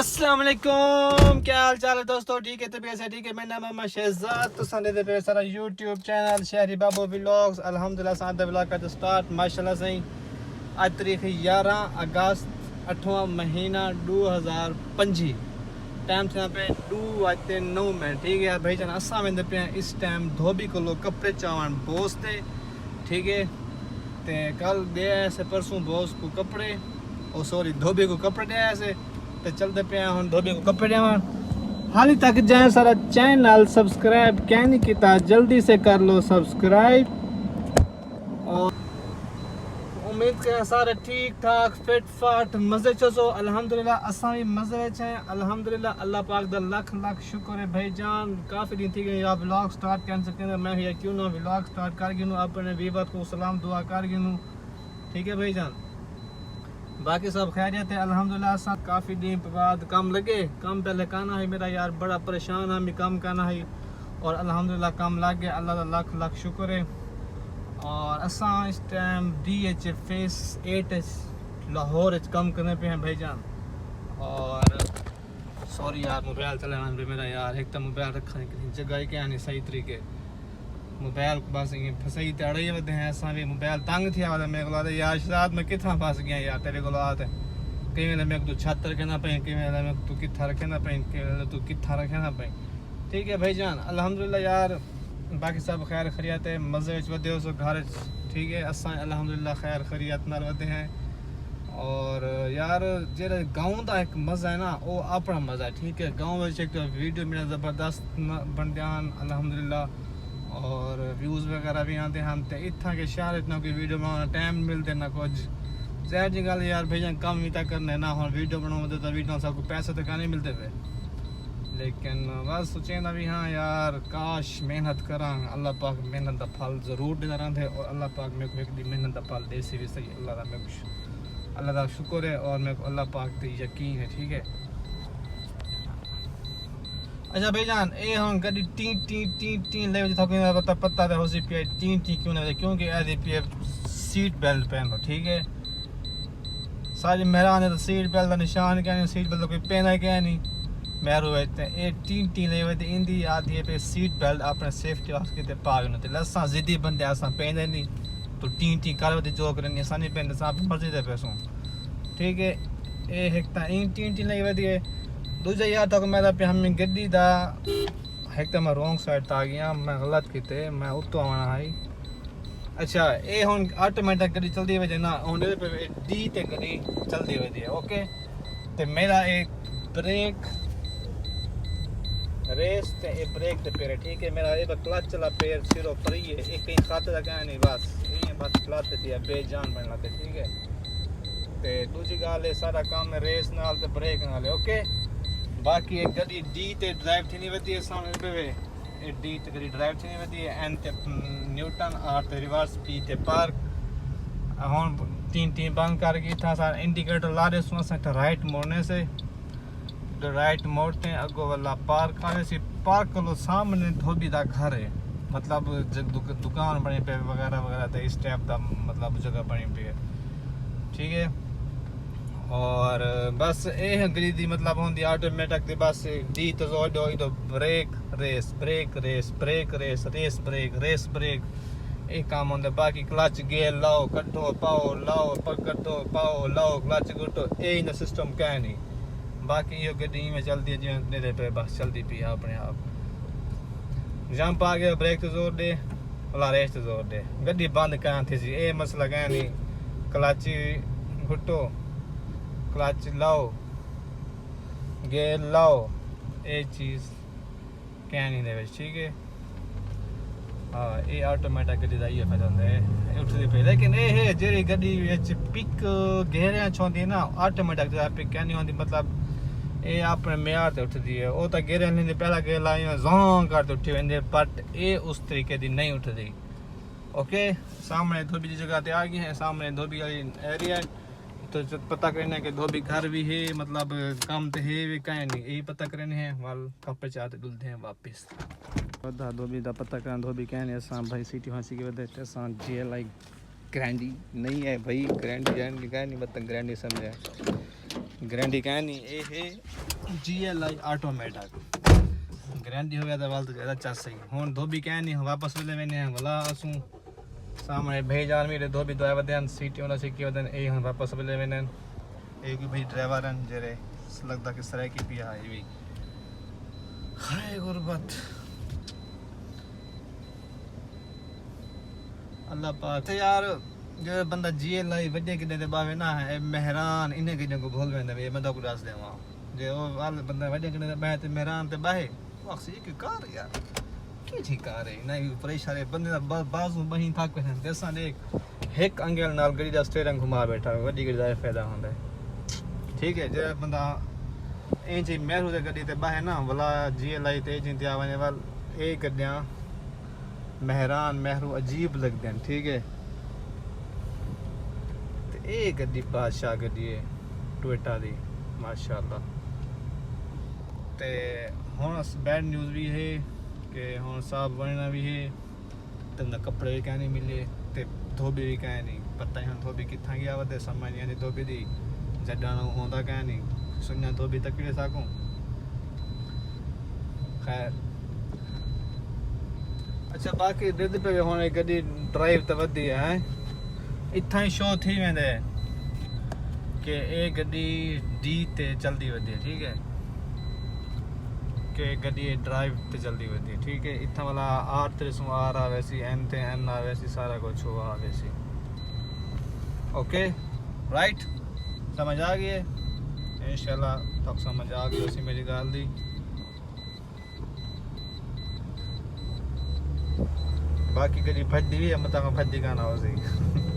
अस्सलाम वालेकुम, क्या हाल चाल है दोस्तों? ठीक है, तबीयत से ठीक है। मेरा नाम है शहजाद। तो संडे दे पे सारा यूट्यूब चैनल शहरी बाबू व्लॉग्स अल्हम्दुलिल्लाह साथ व्लॉग का स्टार्ट माशाल्लाह से आज तारीख 11 अगस्त 8वां महीना 2025 टाइम से यहाँ पे 2:09 ठीक है यार भाई जान असा वेंदे पे इस टाइम धोबी को लोग कपड़े चावन बोस थे ठीक है। ते कल गया से परसों बॉस को कपड़े और सॉरी धोबी को कपड़े दिया से तो चलते पे हम धोबी को कपड़े देवा। हाली तक जाए सारा चैनल सब्सक्राइब क्या नहीं किया जल्दी से कर लो सब्सक्राइब। और उम्मीद के सारे ठीक ठाक फिट फाट मजे चो अल्हम्दुलिल्लाह असा भी मजे हैं अल्हम्दुलिल्लाह। अल्लाह पाक दा लाख लाख शुक्र है भाईजान। काफ़ी दिन थी गई आप व्लॉग स्टार्ट कर सकते हैं। मैं ये क्यों ना व्लॉग स्टार्ट कर गिनूँ अपने वीवर को सलाम दुआ कर गिनूँ ठीक है भाईजान। बाकी सब खैरियत है अल्हम्दुलिल्लाह। सब काफ़ी दिन बाद कम लगे कम पहले कहना है मेरा यार बड़ा परेशान है मैं कम कहना है और अल्हम्दुलिल्लाह कम लग गया अल्लाह का लाख लाख शुक्र है। और असा इस टाइम DH फेस 8 लाहौर कम करने पे हैं भाईजान। और सॉरी यार मोबाइल चलाना पे मेरा यार एक तो मोबाइल रखा है किसी जगह क्या नहीं सही तरीके मोबाइल बस इं फसाई ते अड़े वधे हैं असां भी मोबाइल तंग थिया वधे मेरे को यार शायद मैं किथा फस गया यार तेरे को आते कई वेले मैं तू छत रखना पे कई वेले मैं तू किथा रखना पे कई वेले तू किथा रखना पे ठीक है भाईजान अल्हम्दुलिल्लाह यार। बाकी सब खैर खैरियत है मज़े विच वधे सो घर ठीक है असां अल्हम्दुलिल्लाह खैर खैरियत नाल वधे हैं। और यार जेड़ा गाँव का एक मज़ा है ना वो अपना मज़ा है ठीक है। गाँव में एक तो वीडियो मेरा ज़बरदस्त बन जान अल्हम्दुलिल्लाह और व्यूज़ वगैरह भी आते हैं। तो इतना के शहर इतना कोई वीडियो बनाना टाइम मिलते ना कुछ जहर जी गल यार भैया कम ही तक करने ना हम वीडियो बनाओ तो वीडियो सबको पैसे तो नहीं मिलते पे लेकिन बस सोचे ना भी हाँ यार काश मेहनत करा अल्लाह पाक मेहनत का फल ज़रूर देता रहा और अल्लाह पाक मेरे को एक दी मेहनत का फल दे सी भी सही अल्लाह का मेरे को अल्लाह का शुक्र है और मेरे को अल्लाह पाक पर यकीन है ठीक है। अच्छा भाईजान ये हम गड्डी टी टी टी टी ले थोड़ा पता पता तो हो सी पे टी टी क्यों ना क्योंकि ऐसे पे सीट बेल्ट पहनो ठीक है। सारी मेहरान है तो सीट बेल्ट का निशान क्या नहीं सीट बेल्ट कोई पहना क्या नहीं मेहरू ये टी टी ले वे इंदी आती पे सीट बेल्ट अपने सेफ्टी वास्ते पाग न असा जिद्दी बंदे असा पहनते नहीं तो टी टी कर वे जो करनी असा नहीं पहनते असा अपनी मर्जी दे पैसों ठीक है। ये एक टी टी ले वे दूजा यार तक मेरा पे हमें गड्डी दा एक तो मैं रॉन्ग साइड आ गया मैं गलत किते मैं उत्तो आना है। अच्छा ये हुन ऑटोमेटिक गड्डी चलती है ना हुन पे डी ते गड्डी चलती हुई है ओके। ते मेरा एक ब्रेक रेस ते एक ब्रेक ते पैर ठीक है मेरा एक क्लच चला पैर सिरो पर ही है एक कहीं खाते का नहीं बस ये बस क्लच थी बेजान बनना ते ठीक है। ते दूसरी गाल है सारा काम रेस नाल ते ब्रेक नाल ओके। बाकी एक गड्डी डी ते ड्राइव थी नहीं वधी सामने पे वे ए डी ते गड्डी ड्राइव थी नहीं वधी एन ते न्यूटन आर ते रिवर्स पी ते पार्क हुन तीन तीन बंद कर गई था सारा इंडिकेटर ला दे सुना से राइट मोड़ने से राइट मोड़ते हैं अगो वाला पार्क आने से पार्क को सामने धोबी दा घर है मतलब दुकान बनी पे वगैरह वगैरह तो इस टाइप का मतलब जगह बनी पे है ठीक है। और बस ये गरीदी मतलब होंगी ऑटोमेटिक दी बस डी तो जोड़ो इधर brake race brake race brake race race brake race brake ये काम होंगे। बाकी क्लच गेयर लाओ कट्टो पाओ लाओ कट्टो पाओ लाओ क्लच गुटो ये ना सिस्टम क्या नहीं। बाकी ये गड्डी में चलती है जिवें मेरे पे बस चलती पी अपने आप जंप आ गया ब्रेक तो जोर दे वाला रेस तो जोर दे गड्डी बंद कहाँ थी ये मसला क्या नहीं क्लच घुटो क्लच लाओ गेयर लाओ ये चीज़ क्या नहीं दे ठीक है। हाँ ये ऑटोमेटिक गड्डी का ये फायदा होता है उठती पे लेकिन ये है जी गड्डी पिक घेरिया छोंदी ना ऑटोमेटिक पिक क्या नहीं होती मतलब ये अपने म्यार से उठती है वो तो घेरे नहीं पहला गेर लाई जों करते उठी वेंदे बट ये उस तरीके की नहीं उठती ओके। सामने धोबी की जगह आ गई है सामने धोबी का एरिया तो पता करना है कि धोबी घर भी है मतलब काम तो है भी कहीं नहीं यही पता करने हैं वाल कपड़े चाहते धुलते हैं वापस वधा धोबी का पता करना धोबी कहने असां भाई सीटी फांसी के वजह से असां जे लाइक ग्रैंडी नहीं है भाई ग्रैंडी ग्रैंडी क्या नहीं मतलब ग्रैंडी समझे गारंटी कहनी ये है GLI ऑटोमेटिक गारंटी हो गया तो वाल तो ज़्यादा चल सही हुन धोबी कहनी वापस ले मैंने भला असू सामने भेज आर्मी रे धोबी दो वदन सीट वाला से की वदन ए हुन वापस ले मैंने एक भाई ड्राइवर हैं जेरे लगता कि सराय की पिया है भी हाय गुरबत अल्लाह पाक ते यार जो बंदा GLI वड्डे किने ते बावे ना है मेहरान इन्हें के को भूल वेंदे ये बंदा को दस देवा जे ओ वाल बंदा वड्डे किने ते बाहे ते मेहरान ते बाहे वाक्सी की कार यार की थी कार है नहीं परेशान बंदे दा बाजू बही थक पे देसा ने एक अंगल नाल गड़ी दा स्टीयरिंग घुमा बैठा वड्डी गड़ी दा फायदा होंदा है ठीक है जे बंदा ए जी मेहरू ते गड्डी ते बाहे ना भला GLI ते जी ते आवे वाल ए गड्डियां मेहरान मेहरू अजीब लगदे हैं ठीक है ते ए गड्डी बादशाह गड्डी है टोयोटा दी माशाअल्लाह ते हुन बैड न्यूज़ भी है कि हुन साहब बनना भी है ते ना कपड़े भी कहने मिले ते धोबी भी कहने पता ही हुन धोबी कित्थां गया वदे समझ नहीं आती धोबी दी जड्डा ना होंदा कहने सुनना धोबी तकड़े साकूं खैर अच्छा बाकी दिद पे हुन गड्डी ड्राइव ते वधी है इत्थां ही शो थी वेंदे कि ए गड्डी D ते जल्दी वधी ठीक है कि गड्डी ड्राइव ते जल्दी वधी ठीक है इत्थां वाला R ते सु R आवे सी N ते N आवे सी सारा कुछ हो आवे सी ओके राइट समझ आ गई इंशाल्लाह तब समझ आ गई उसी मेरी गाल दी बाकी गड्डी भद्दी भी है मता भद्दी का ना हो सी